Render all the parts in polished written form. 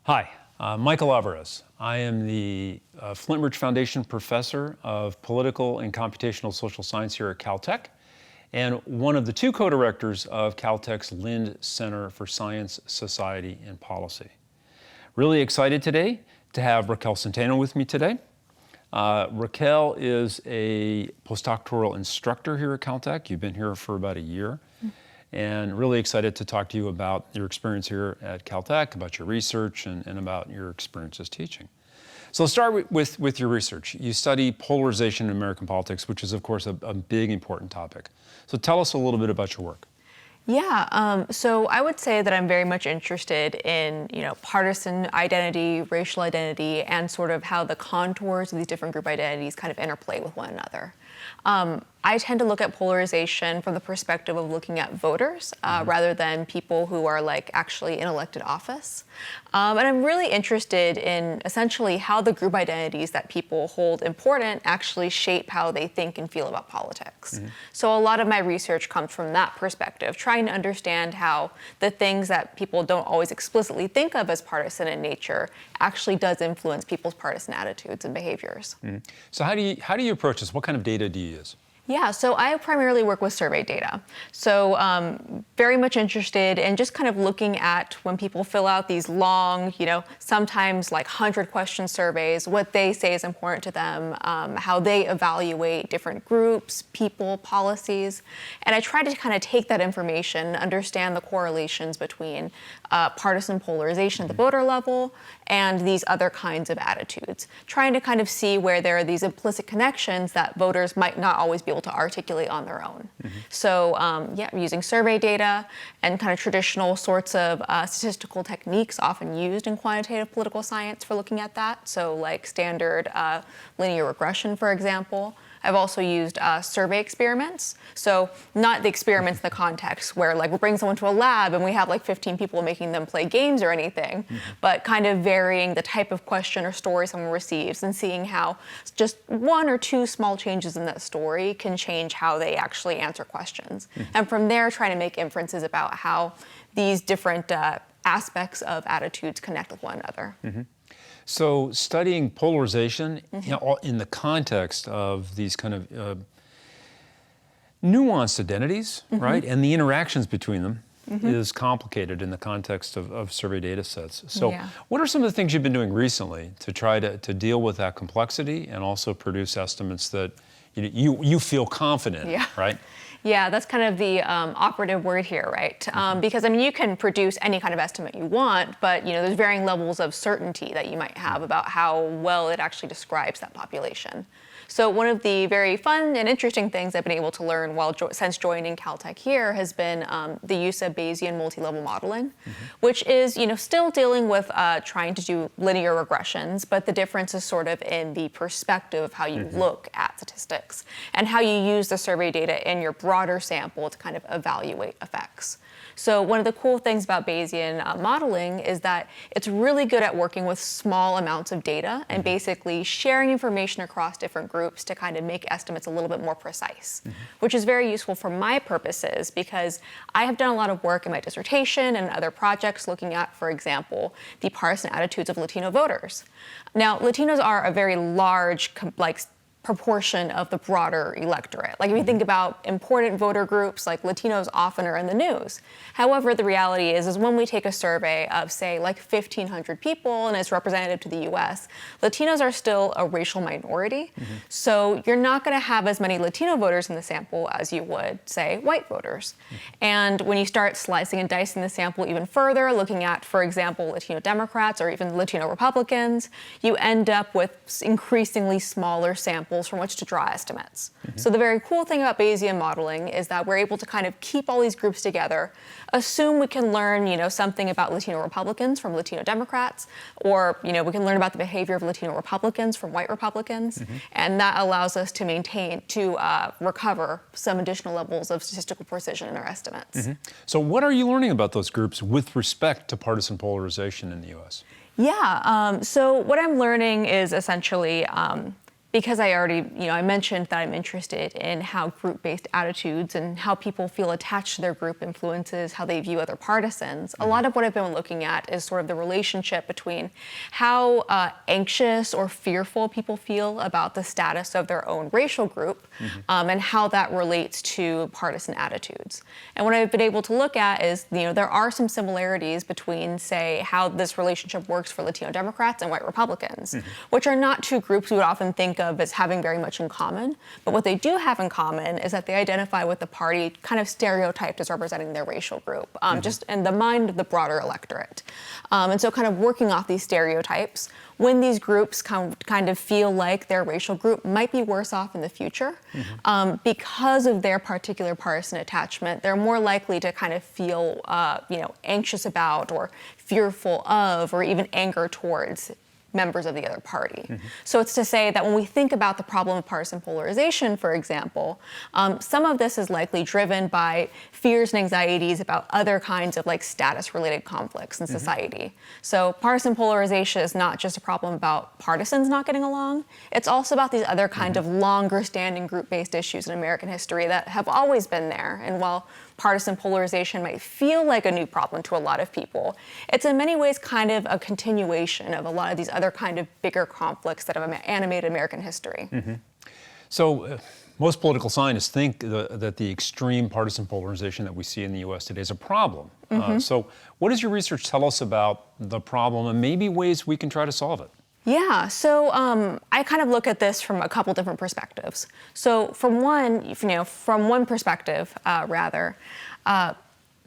Hi, Michael Alvarez. I am the Flintridge Foundation Professor of Political and Computational Social Science here at Caltech, and one of the two co-directors of Caltech's Lind Center for Science, Society, and Policy. Really excited today to have Raquel Centeno with me today. Raquel is a postdoctoral instructor here at Caltech. You've been here for about a year. And really excited to talk to you about your experience here at Caltech, about your research, and about your experiences teaching. So let's start with your research. You study polarization in American politics, which is, of course, a big, important topic. So tell us a little bit about your work. Yeah, so I would say that I'm very much interested in, partisan identity, racial identity, and sort of how the contours of these different group identities kind of interplay with one another. I tend to look at polarization from the perspective of looking at voters rather than people who are actually in elected office. And I'm really interested in essentially how the group identities that people hold important actually shape how they think and feel about politics. So a lot of my research comes from that perspective, trying to understand how the things that people don't always explicitly think of as partisan in nature actually does influence people's partisan attitudes and behaviors. So how do you approach this? What kind of data do you use? Yeah, so I primarily work with survey data. So very much interested in just kind of looking at when people fill out these long, sometimes 100-question surveys, what they say is important to them, how they evaluate different groups, people, policies. And I try to kind of take that information, understand the correlations between partisan polarization at the voter level and these other kinds of attitudes, trying to kind of see where there are these implicit connections that voters might not always be able to articulate on their own. So using survey data and kind of traditional sorts of statistical techniques often used in quantitative political science for looking at that. So standard linear regression, for example. I've also used survey experiments. So not the experiments in the context where we bring someone to a lab and we have 15 people making them play games or anything, but kind of varying the type of question or story someone receives and seeing how just one or two small changes in that story can change how they actually answer questions. And from there, trying to make inferences about how these different aspects of attitudes connect with one another. So studying polarization in the context of these kind of nuanced identities, right, and the interactions between them is complicated in the context of survey data sets. So what are some of the things you've been doing recently to try to deal with that complexity and also produce estimates that you feel confident in, right? Yeah, that's kind of the operative word here, right? Because you can produce any kind of estimate you want, but there's varying levels of certainty that you might have about how well it actually describes that population. So one of the very fun and interesting things I've been able to learn since joining Caltech here has been the use of Bayesian multi-level modeling, which is still dealing with trying to do linear regressions, but the difference is sort of in the perspective of how you look at statistics and how you use the survey data in your broader sample to kind of evaluate effects. So one of the cool things about Bayesian modeling is that it's really good at working with small amounts of data and basically sharing information across different groups to kind of make estimates a little bit more precise, which is very useful for my purposes because I have done a lot of work in my dissertation and other projects looking at, for example, the partisan attitudes of Latino voters. Now, Latinos are a very large, proportion of the broader electorate. If you think about important voter groups, Latinos often are in the news. However, the reality is when we take a survey of, say, 1,500 people and it's representative to the US, Latinos are still a racial minority. So you're not going to have as many Latino voters in the sample as you would, say, white voters. And when you start slicing and dicing the sample even further, looking at, for example, Latino Democrats or even Latino Republicans, you end up with increasingly smaller samples from which to draw estimates. So the very cool thing about Bayesian modeling is that we're able to kind of keep all these groups together, assume we can learn, something about Latino Republicans from Latino Democrats, or, we can learn about the behavior of Latino Republicans from white Republicans, and that allows us to recover some additional levels of statistical precision in our estimates. So what are you learning about those groups with respect to partisan polarization in the US? Yeah, so what I'm learning is essentially because I mentioned that I'm interested in how group-based attitudes and how people feel attached to their group influences how they view other partisans. A lot of what I've been looking at is sort of the relationship between how anxious or fearful people feel about the status of their own racial group, and how that relates to partisan attitudes. And what I've been able to look at is, there are some similarities between, say, how this relationship works for Latino Democrats and white Republicans, which are not two groups we would often think of as having very much in common. But what they do have in common is that they identify with the party kind of stereotyped as representing their racial group, just in the mind of the broader electorate. And so kind of working off these stereotypes, when these groups kind of feel like their racial group might be worse off in the future, because of their particular partisan attachment, they're more likely to kind of feel, anxious about or fearful of or even anger towards members of the other party. So it's to say that when we think about the problem of partisan polarization, for example, some of this is likely driven by fears and anxieties about other kinds of status-related conflicts in society. So partisan polarization is not just a problem about partisans not getting along, it's also about these other kind of longer-standing group-based issues in American history that have always been there. And while partisan polarization might feel like a new problem to a lot of people, it's in many ways kind of a continuation of a lot of these other kind of bigger conflicts that have animated American history. So most political scientists think that the extreme partisan polarization that we see in the U.S. today is a problem. So what does your research tell us about the problem and maybe ways we can try to solve it? Yeah, so I kind of look at this from a couple different perspectives. So from one perspective,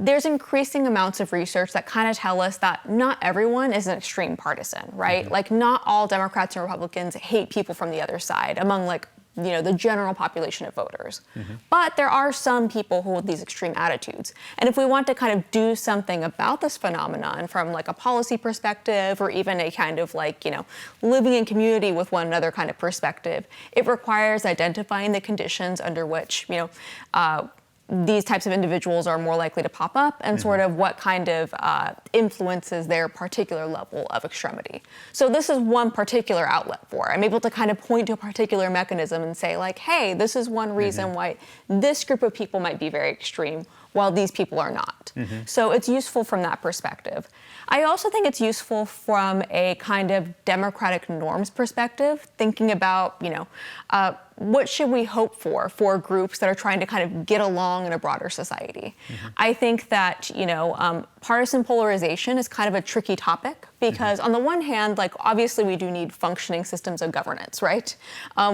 there's increasing amounts of research that kind of tell us that not everyone is an extreme partisan, right? Like not all Democrats and Republicans hate people from the other side among the general population of voters. But there are some people who hold these extreme attitudes. And if we want to kind of do something about this phenomenon from a policy perspective or even a kind of living in community with one another kind of perspective, it requires identifying the conditions under which, these types of individuals are more likely to pop up and sort of what kind of influences their particular level of extremity. So this is one particular outlet for it. I'm able to kind of point to a particular mechanism and say hey, this is one reason why this group of people might be very extreme while these people are not. So it's useful from that perspective. I also think it's useful from a kind of democratic norms perspective, thinking about, what should we hope for groups that are trying to kind of get along in a broader society? I think that, partisan polarization is kind of a tricky topic because on the one hand, obviously we do need functioning systems of governance, right?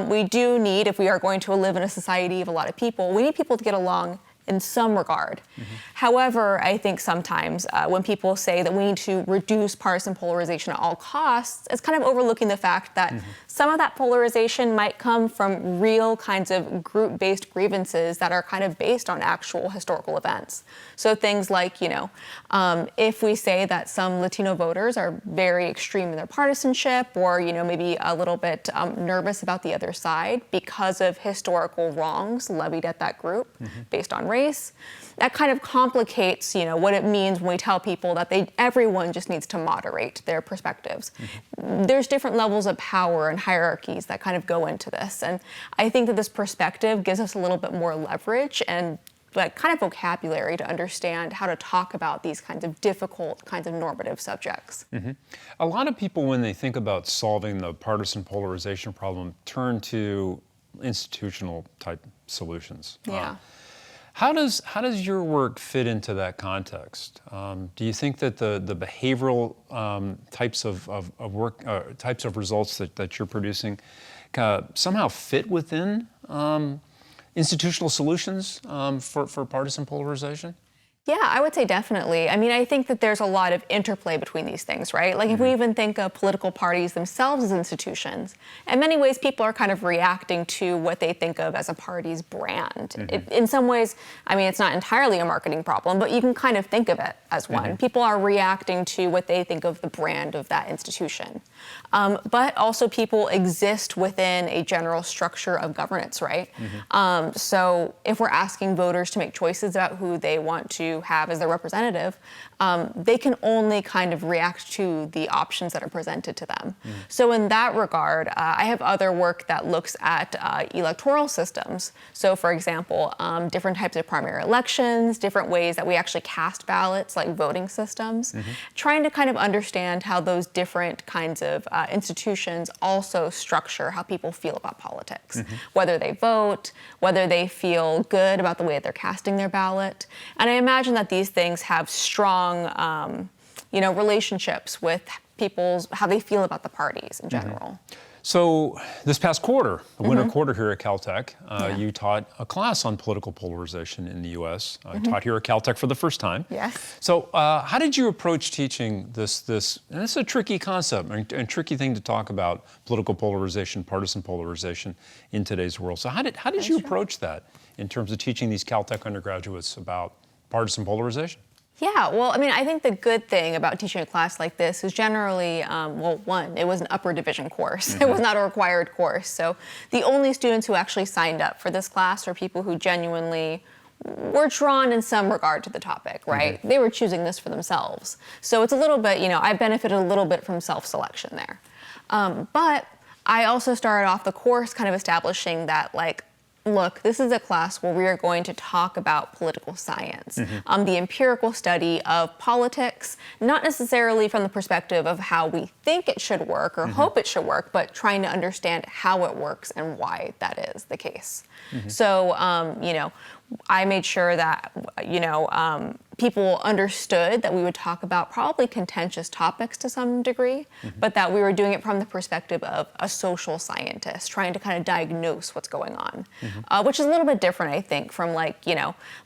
We do need, if we are going to live in a society of a lot of people, we need people to get along in some regard. However, I think sometimes when people say that we need to reduce partisan polarization at all costs, it's kind of overlooking the fact that some of that polarization might come from real kinds of group-based grievances that are kind of based on actual historical events. So things like, if we say that some Latino voters are very extreme in their partisanship or, maybe a little bit nervous about the other side because of historical wrongs levied at that group based on race, that kind of complicates, what it means when we tell people that everyone just needs to moderate their perspectives. There's different levels of power and hierarchies that kind of go into this. And I think that this perspective gives us a little bit more leverage and kind of vocabulary to understand how to talk about these kinds of difficult kinds of normative subjects. A lot of people, when they think about solving the partisan polarization problem, turn to institutional type solutions. How does your work fit into that context? Do you think that the behavioral types of work, types of results that you're producing somehow fit within institutional solutions for partisan polarization? Yeah, I would say definitely. I mean, I think that there's a lot of interplay between these things, right? If we even think of political parties themselves as institutions, in many ways people are kind of reacting to what they think of as a party's brand. In some ways, I mean, it's not entirely a marketing problem, but you can kind of think of it as one. People are reacting to what they think of the brand of that institution. But also people exist within a general structure of governance, right? So if we're asking voters to make choices about who they want to to have as their representative, they can only kind of react to the options that are presented to them. So in that regard, I have other work that looks at electoral systems. So for example, different types of primary elections, different ways that we actually cast ballots, like voting systems, trying to kind of understand how those different kinds of institutions also structure how people feel about politics, whether they vote, whether they feel good about the way that they're casting their ballot. And I imagine that these things have strong, relationships with how they feel about the parties in general. So this past quarter, the winter quarter here at Caltech, you taught a class on political polarization in the U.S. I taught here at Caltech for the first time. Yes. So how did you approach teaching this? And this is a tricky concept and tricky thing to talk about, political polarization, partisan polarization in today's world. So how did you approach that in terms of teaching these Caltech undergraduates about partisan polarization? Yeah, well, I mean, I think the good thing about teaching a class like this is generally, one, it was an upper division course. It was not a required course. So the only students who actually signed up for this class were people who genuinely were drawn in some regard to the topic, right? They were choosing this for themselves. So it's a little bit, I benefited a little bit from self-selection there. But I also started off the course kind of establishing that, look, this is a class where we are going to talk about political science, the empirical study of politics, not necessarily from the perspective of how we think it should work or hope it should work, but trying to understand how it works and why that is the case. So, I made sure that, people understood that we would talk about probably contentious topics to some degree, but that we were doing it from the perspective of a social scientist, trying to kind of diagnose what's going on, which is a little bit different, I think, from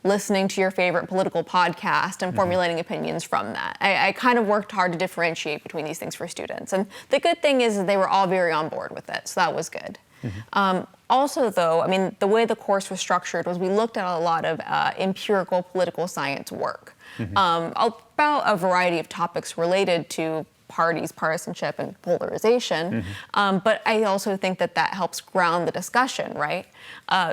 listening to your favorite political podcast and formulating opinions from that. I kind of worked hard to differentiate between these things for students. And the good thing is they were all very on board with it, so that was good. Also, though, I mean, the way the course was structured was we looked at a lot of empirical political science work about a variety of topics related to parties, partisanship, and polarization. But I also think that helps ground the discussion, right?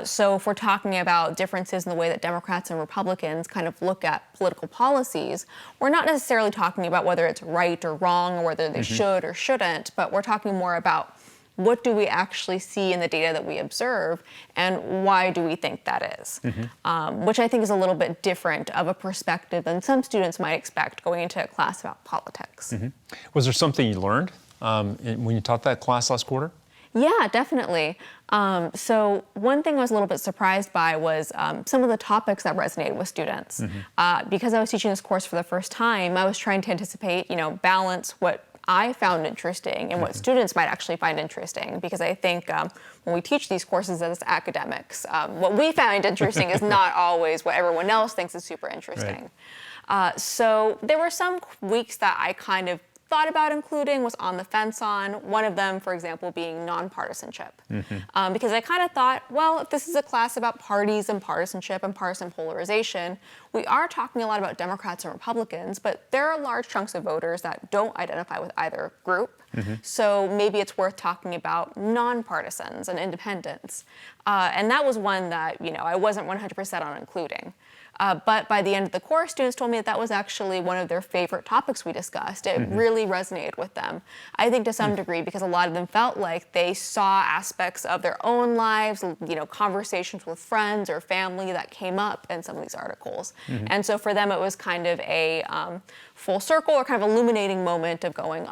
So if we're talking about differences in the way that Democrats and Republicans kind of look at political policies, we're not necessarily talking about whether it's right or wrong or whether they should or shouldn't, but we're talking more about what do we actually see in the data that we observe, and why do we think that is? Which I think is a little bit different of a perspective than some students might expect going into a class about politics. Was there something you learned when you taught that class last quarter? Yeah, definitely. So one thing I was a little bit surprised by was some of the topics that resonated with students. Because I was teaching this course for the first time, I was trying to anticipate, balance what I found interesting and what students might actually find interesting, because I think when we teach these courses as academics, what we find interesting is not always what everyone else thinks is super interesting. So there were some weeks that I kind of thought about including, was on the fence on. One of them, for example, being nonpartisanship. Because I kind of thought, well, if this is a class about parties and partisanship and partisan polarization, we are talking a lot about Democrats and Republicans, but there are large chunks of voters that don't identify with either group. So maybe it's worth talking about nonpartisans and independents. And that was one that, I wasn't 100% on including. But by the end of the course, students told me that was actually one of their favorite topics we discussed. It really resonated with them. I think to some degree, because a lot of them felt like they saw aspects of their own lives, conversations with friends or family that came up in some of these articles. And so for them, it was kind of a full circle or kind of illuminating moment of going,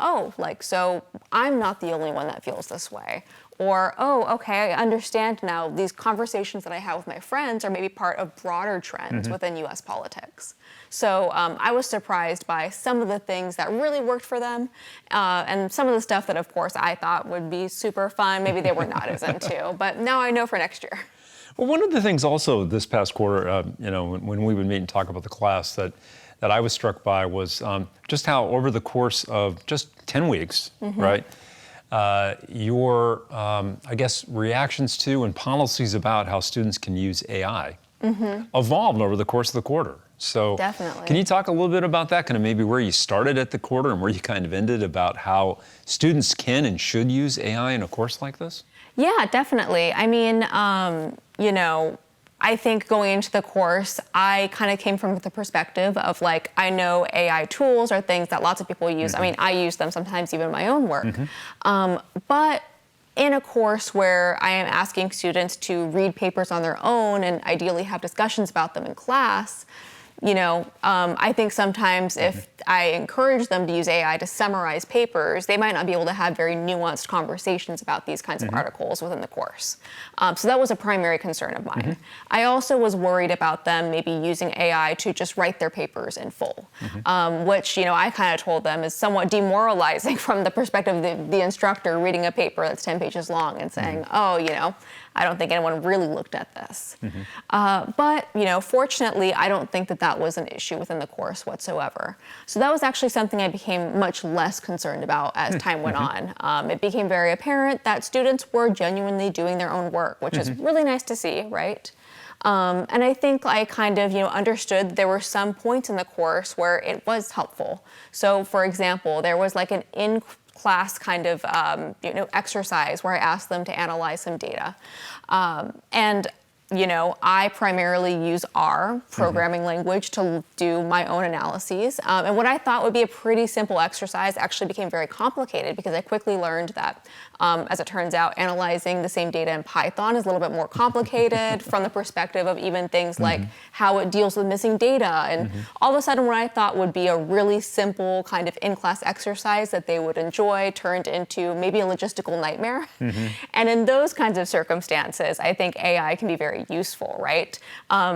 so I'm not the only one that feels this way. Or, okay, I understand now these conversations that I have with my friends are maybe part of broader trends within US politics. So I was surprised by some of the things that really worked for them, and some of the stuff that, of course, I thought would be super fun, maybe they were not as into, but now I know for next year. Well, one of the things also this past quarter, when we would meet and talk about the class that I was struck by was just how over the course of just 10 weeks, right, your, I guess, reactions to and policies about how students can use AI evolved over the course of the quarter. So definitely. Can you talk a little bit about that, kind of maybe where you started at the quarter and where you kind of ended about how students can and should use AI in a course like this? Yeah, definitely. I mean, I think going into the course, I kind of came from the perspective of like, I know AI tools are things that lots of people use. I mean, I use them sometimes even in my own work. But in a course where I am asking students to read papers on their own and ideally have discussions about them in class, I think sometimes if I encourage them to use AI to summarize papers, they might not be able to have very nuanced conversations about these kinds of articles within the course. So that was a primary concern of mine. I also was worried about them maybe using AI to just write their papers in full, which, I kind of told them is somewhat demoralizing from the perspective of the instructor reading a paper that's 10 pages long and saying, I don't think anyone really looked at this. But, fortunately, I don't think that was an issue within the course whatsoever. So that was actually something I became much less concerned about as time went on. It became very apparent that students were genuinely doing their own work, which is really nice to see, right? And I think I kind of, understood there were some points in the course where it was helpful. So, for example, there was like an in-class kind of, exercise where I asked them to analyze some data. I primarily use R, programming language, to do my own analyses. And what I thought would be a pretty simple exercise actually became very complicated because I quickly learned that, as it turns out, analyzing the same data in Python is a little bit more complicated from the perspective of even things like how it deals with missing data. And all of a sudden, what I thought would be a really simple kind of in-class exercise that they would enjoy turned into maybe a logistical nightmare. And in those kinds of circumstances, I think AI can be very useful, right?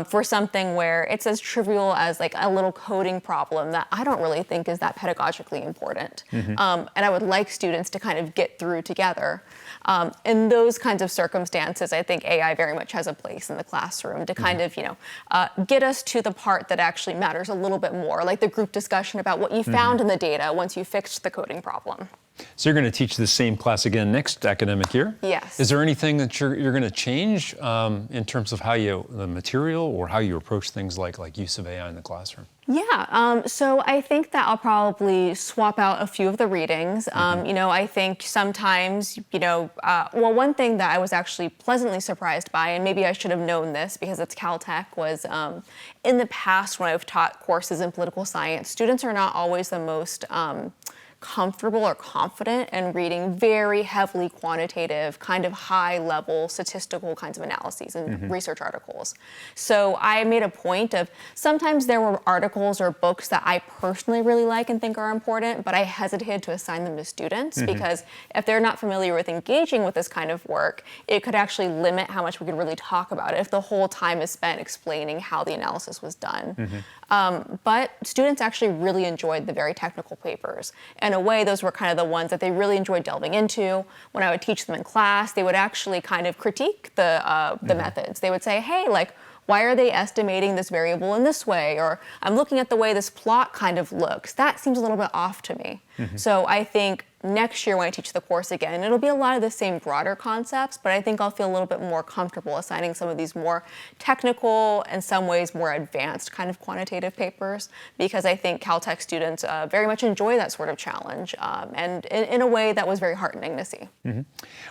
For something where it's as trivial as like a little coding problem that I don't really think is that pedagogically important. And I would like students to kind of get through together. In those kinds of circumstances, I think AI very much has a place in the classroom to kind of, get us to the part that actually matters a little bit more, like the group discussion about what you found in the data once you fixed the coding problem. So you're going to teach the same class again next academic year? Yes. Is there anything that you're going to change in terms of how the material or how you approach things like use of AI in the classroom? Yeah, so I think that I'll probably swap out a few of the readings. I think sometimes, one thing that I was actually pleasantly surprised by, and maybe I should have known this because it's Caltech, was in the past when I've taught courses in political science, students are not always the most comfortable or confident in reading very heavily quantitative, kind of high-level statistical kinds of analyses and research articles. So I made a point of sometimes there were articles or books that I personally really like and think are important, but I hesitated to assign them to students because if they're not familiar with engaging with this kind of work, it could actually limit how much we could really talk about it if the whole time is spent explaining how the analysis was done. But students actually really enjoyed the very technical papers. In a way, those were kind of the ones that they really enjoyed delving into. When I would teach them in class, they would actually kind of critique the methods. They would say, hey, like, why are they estimating this variable in this way? Or I'm looking at the way this plot kind of looks. That seems a little bit off to me. So I think next year when I teach the course again, it'll be a lot of the same broader concepts, but I think I'll feel a little bit more comfortable assigning some of these more technical, in some ways more advanced kind of quantitative papers, because I think Caltech students very much enjoy that sort of challenge, and in a way that was very heartening to see.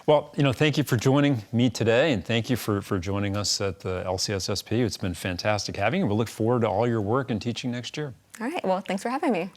Well, thank you for joining me today, and thank you for joining us at the LCSSP. It's been fantastic having you. We look forward to all your work and teaching next year. All right, well, thanks for having me.